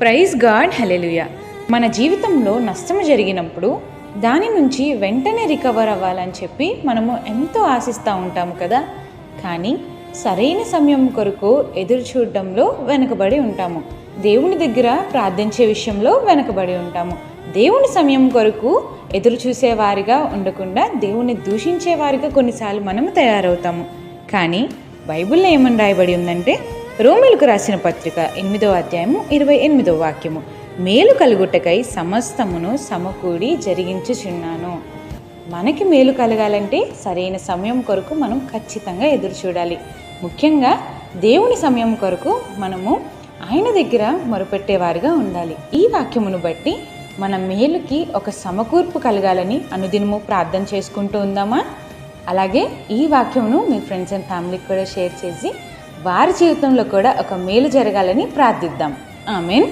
Praise God, హల్లెలూయా. మన జీవితంలో నష్టం జరిగినప్పుడు దాని నుంచి వెంటనే రికవర్ అవ్వాలని చెప్పి మనము ఎంతో ఆశిస్తూ ఉంటాము కదా. కానీ సరైన సమయం కొరకు ఎదురు చూడడంలో వెనుకబడి ఉంటాము. దేవుని దగ్గర ప్రార్థించే విషయంలో వెనుకబడి ఉంటాము. దేవుని సమయం కొరకు ఎదురు చూసేవారిగా ఉండకుండా దేవుని దూషించేవారిగా కొన్నిసార్లు మనము తయారవుతాము. కానీ బైబిల్లో ఏమని రాయబడి ఉందంటే, రోమీయులకు రాసిన పత్రిక 8వ అధ్యాయము 28వ వాక్యము, మేలు కలుగుటకై సమస్తమును సమకూడి జరిగించుచున్నాను. మనకి మేలు కలగాలంటే సరైన సమయం కొరకు మనం ఖచ్చితంగా ఎదురు చూడాలి. ముఖ్యంగా దేవుని సమయం కొరకు మనము ఆయన దగ్గర మొరపెట్టేవారిగా ఉండాలి. ఈ వాక్యమును బట్టి మన మేలుకి ఒక సమకూర్పు కలగాలని అనుదినము ప్రార్థన చేసుకుంటూ ఉందామా? అలాగే ఈ వాక్యమును మీ ఫ్రెండ్స్ అండ్ ఫ్యామిలీకి కూడా షేర్ చేసి వారి జీవితంలో కూడా ఒక మేలు జరగాలని ప్రార్థిద్దాం. ఆమేన్.